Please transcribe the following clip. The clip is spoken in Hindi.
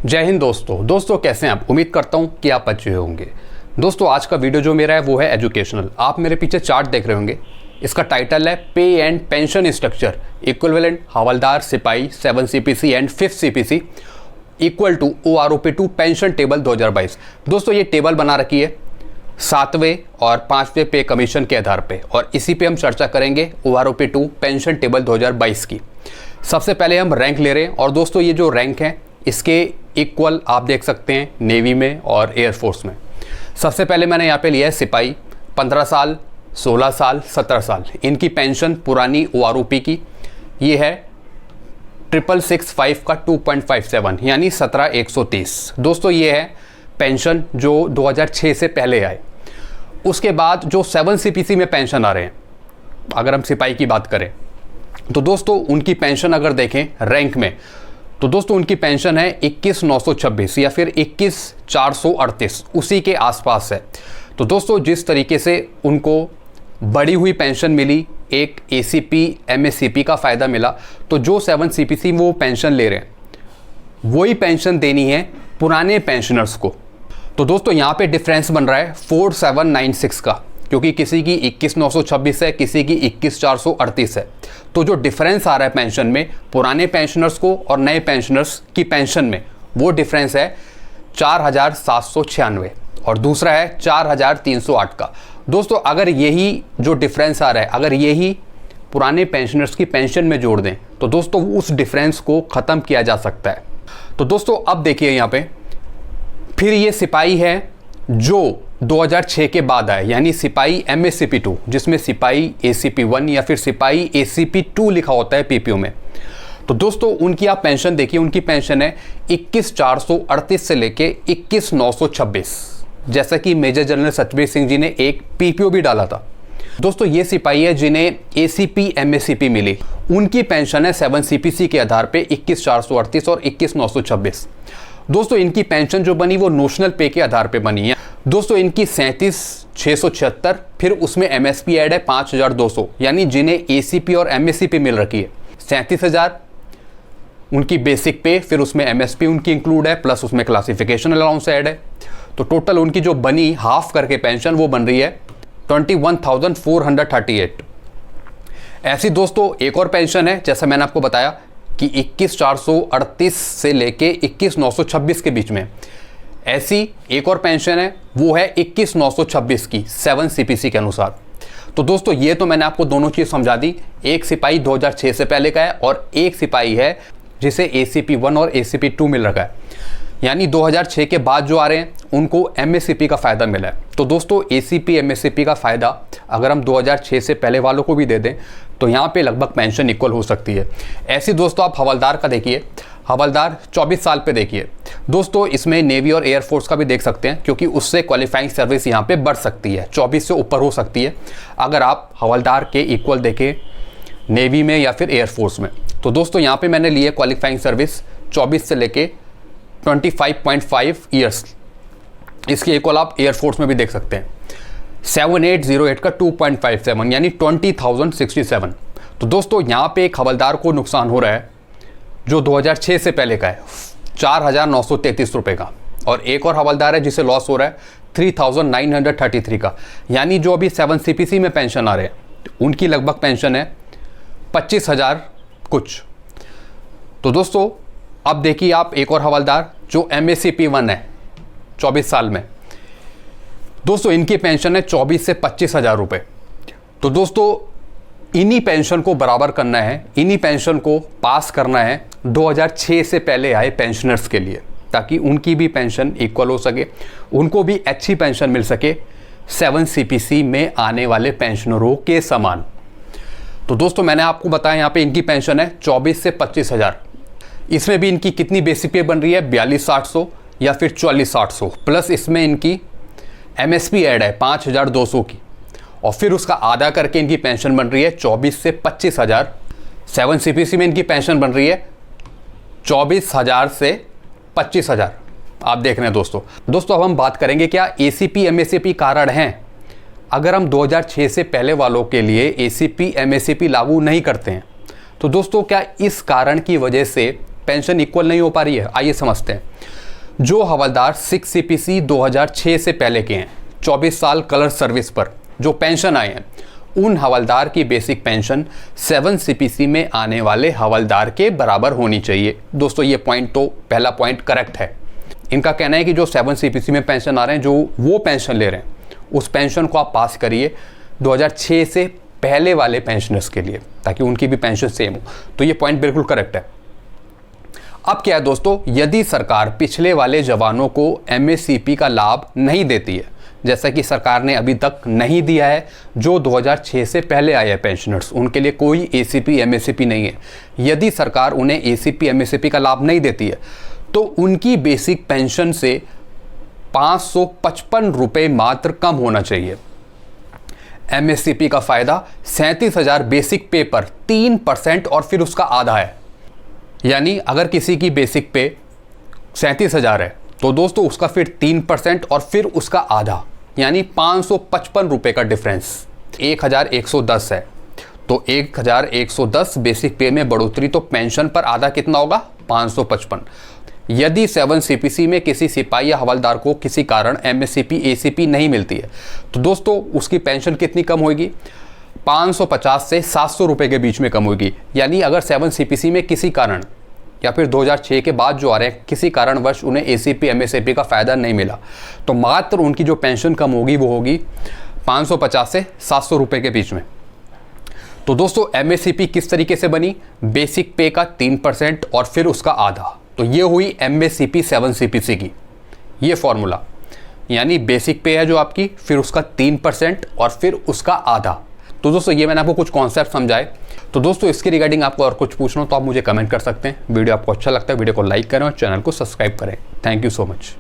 जय हिंद दोस्तों कैसे हैं आप। उम्मीद करता हूं कि आप अच्छे होंगे। दोस्तों आज का वीडियो जो मेरा है वो है एजुकेशनल। आप मेरे पीछे चार्ट देख रहे होंगे, इसका टाइटल है pay and pension structure equivalent हवलदार सिपाही 7 CPC and 5th CPC equal to OROP2 pension table 2022। दोस्तों ये टेबल बना रखी है 7वें और 5वें पे कमीशन के आधार पे, और इसी पे हम चर्चा करेंगे OROP2 पेंशन टेबल 2022 की। सबसे पहले हम रैंक ले रहे हैं, और दोस्तों ये जो रैंक है इसके इक्वल आप देख सकते हैं नेवी में और एयरफोर्स में। सबसे पहले मैंने यहाँ पे लिया है सिपाही 15 साल, 16 साल, 17 साल। इनकी पेंशन पुरानी OROP की ये है 6665 का 2.57 यानी 17130। दोस्तों ये है पेंशन जो 2006 से पहले आए। उसके बाद जो 7 CPC में पेंशन आ रहे हैं, अगर हम सिपाही की बात करें तो दोस्तों उनकी पेंशन अगर देखें रैंक में तो दोस्तों उनकी पेंशन है 21926 या फिर 21438, उसी के आसपास है। तो दोस्तों जिस तरीके से उनको बढ़ी हुई पेंशन मिली, एक ACP MACP का फ़ायदा मिला, तो जो 7 CPC वो पेंशन ले रहे हैं वही पेंशन देनी है पुराने पेंशनर्स को। तो दोस्तों यहाँ पे डिफरेंस बन रहा है 4796 का, क्योंकि किसी की 21926 है, किसी की 21438 है। तो जो डिफरेंस आ रहा है पेंशन में पुराने पेंशनर्स को और नए पेंशनर्स की पेंशन में, वो डिफरेंस है 4796 और दूसरा है 4308 का। दोस्तों अगर यही जो डिफरेंस आ रहा है, अगर यही पुराने पेंशनर्स की पेंशन में जोड़ दें तो दोस्तों उस डिफरेंस को ख़त्म किया जा सकता है। तो दोस्तों अब देखिए यहाँ पे फिर ये सिपाही है जो 2006 के बाद आए, यानी सिपाही MACP2, जिसमें सिपाही ACP1 या फिर सिपाही ACP2 लिखा होता है PPO में। तो दोस्तों उनकी आप पेंशन देखिए, उनकी पेंशन है 21438 से लेके 21926, जैसा कि मेजर जनरल सतबीर सिंह जी ने एक PPO भी डाला था। दोस्तों ये सिपाही है जिन्हें ACP MACP मिली, उनकी पेंशन है 7 CPC के आधार पे 21438 और 21926। दोस्तों इनकी पेंशन जो बनी वो नोशनल पे के आधार पे बनी है। दोस्तों इनकी 37,676, फिर उसमें MSP ऐड है 5200, यानी जिन्हें ACP और MACP मिल रखी है 37,000 उनकी बेसिक पे, फिर उसमें MSP उनकी इंक्लूड है, प्लस उसमें क्लासिफिकेशन अलाउंस ऐड है। तो टोटल उनकी जो बनी हाफ करके पेंशन वो बन रही है 21,438। ऐसी दोस्तों एक और पेंशन है, जैसा मैंने आपको बताया कि 21438 से लेके 21926 के बीच में ऐसी एक और पेंशन है, वो है 21926 की 7 CPC के अनुसार। तो दोस्तों ये तो मैंने आपको दोनों चीज़ समझा दी। एक सिपाही 2006 से पहले का है और एक सिपाही है जिसे ACP1 और ACP2 मिल रखा है, यानी 2006 के बाद जो आ रहे हैं उनको MACP का फ़ायदा मिला है। तो दोस्तों ACP MACP का फ़ायदा अगर हम 2006 से पहले वालों को भी दे दें तो यहाँ पे लगभग पेंशन इक्वल हो सकती है। ऐसी दोस्तों आप हवलदार का देखिए, हवलदार 24 साल पे देखिए। दोस्तों इसमें नेवी और एयरफोर्स का भी देख सकते हैं, क्योंकि उससे क्वालिफाइंग सर्विस यहाँ पे बढ़ सकती है, 24 से ऊपर हो सकती है अगर आप हवलदार के इक्वल देखें नेवी में या फिर एयरफोर्स में। तो दोस्तों यहाँ पे मैंने लिए क्वालिफाइंग सर्विस 24 से लेके 25.5 ईयर्स, इसके इक्वल आप एयरफोर्स में भी देख सकते हैं। 7808 का 2.57 यानी 20,067। तो दोस्तों यहाँ पे एक हवलदार को नुकसान हो रहा है जो 2006 से पहले का है 4,933 रुपये का, और एक और हवलदार है जिसे लॉस हो रहा है 3,933 का, यानी जो अभी 7 CPC में पेंशन आ रहे हैं उनकी लगभग पेंशन है 25,000 कुछ। तो दोस्तों अब देखिए आप एक और हवलदार जो MACP1 है 24 साल में, दोस्तों इनकी पेंशन है 24 से 25,000 रुपये। तो दोस्तों इन्हीं पेंशन को बराबर करना है, इन्हीं पेंशन को पास करना है 2006 से पहले आए पेंशनर्स के लिए, ताकि उनकी भी पेंशन इक्वल हो सके, उनको भी अच्छी पेंशन मिल सके 7 CPC में आने वाले पेंशनरों के समान। तो दोस्तों मैंने आपको बताया यहाँ पे इनकी पेंशन है 24 से 25,000। इसमें भी इनकी कितनी बेसिक पे बन रही है 42,800 या फिर 44,800, प्लस इसमें इनकी MSP ऐड है 5,200 की, और फिर उसका आधा करके इनकी पेंशन बन रही है 24 से 25,000। 7 CPC में इनकी पेंशन बन रही है 24,000 से 25,000। आप देख रहे हैं दोस्तों अब हम बात करेंगे क्या ACP MACP कारण हैं अगर हम 2006 से पहले वालों के लिए ACP MACP लागू नहीं करते हैं। तो दोस्तों क्या इस कारण की वजह से पेंशन इक्वल नहीं हो पा रही है? आइए समझते हैं। जो हवलदार 6 CPC 2006 से पहले के हैं, 24 साल कलर सर्विस पर जो पेंशन आए हैं, उन हवलदार की बेसिक पेंशन 7 CPC में आने वाले हवलदार के बराबर होनी चाहिए। दोस्तों ये पॉइंट तो पहला पॉइंट करेक्ट है। इनका कहना है कि जो 7 CPC में पेंशन आ रहे हैं, जो वो पेंशन ले रहे हैं, उस पेंशन को आप पास करिए 2006 से पहले वाले पेंशनर्स के लिए, ताकि उनकी भी पेंशन सेम हो। तो ये पॉइंट बिल्कुल करेक्ट है। अब क्या है दोस्तों, यदि सरकार पिछले वाले जवानों को MACP का लाभ नहीं देती है, जैसा कि सरकार ने अभी तक नहीं दिया है, जो 2006 से पहले आए हैं पेंशनर्स, उनके लिए कोई ACP MACP नहीं है। यदि सरकार उन्हें ACP MACP का लाभ नहीं देती है तो उनकी बेसिक पेंशन से 555 रुपये मात्र कम होना चाहिए। MACP का फ़ायदा 37,000 बेसिक पे पर 3% और फिर उसका आधा है। यानी अगर किसी की बेसिक पे 37,000 है तो दोस्तों उसका फिर 3% और फिर उसका आधा, यानी 555 रुपये का डिफरेंस 1,110 है। तो 1,110 बेसिक पे में बढ़ोतरी, तो पेंशन पर आधा कितना होगा? 555। यदि 7 CPC में किसी सिपाही या हवलदार को किसी कारण MACP ACP नहीं मिलती है तो दोस्तों उसकी पेंशन कितनी कम होगी? 550 से 700 रुपये के बीच में कम होगी। यानी अगर 7 CPC में किसी कारण या फिर 2006 के बाद जो आ रहे हैं किसी कारणवश उन्हें ACP MACP का फ़ायदा नहीं मिला, तो मात्र उनकी जो पेंशन कम होगी वो होगी 550 से 700 रुपये के बीच में। तो दोस्तों MACP किस तरीके से बनी? बेसिक पे का 3% और फिर उसका आधा। तो ये हुई MACP 7 CPC की ये फॉर्मूला, यानी बेसिक पे है जो आपकी, फिर उसका 3% और फिर उसका आधा। तो दोस्तों ये मैंने आपको कुछ कॉन्सेप्ट समझाए। तो दोस्तों इसके रिगार्डिंग आपको और कुछ पूछना हो तो आप मुझे कमेंट कर सकते हैं। वीडियो आपको अच्छा लगता है वीडियो को लाइक करें और चैनल को सब्सक्राइब करें। Thank you so much.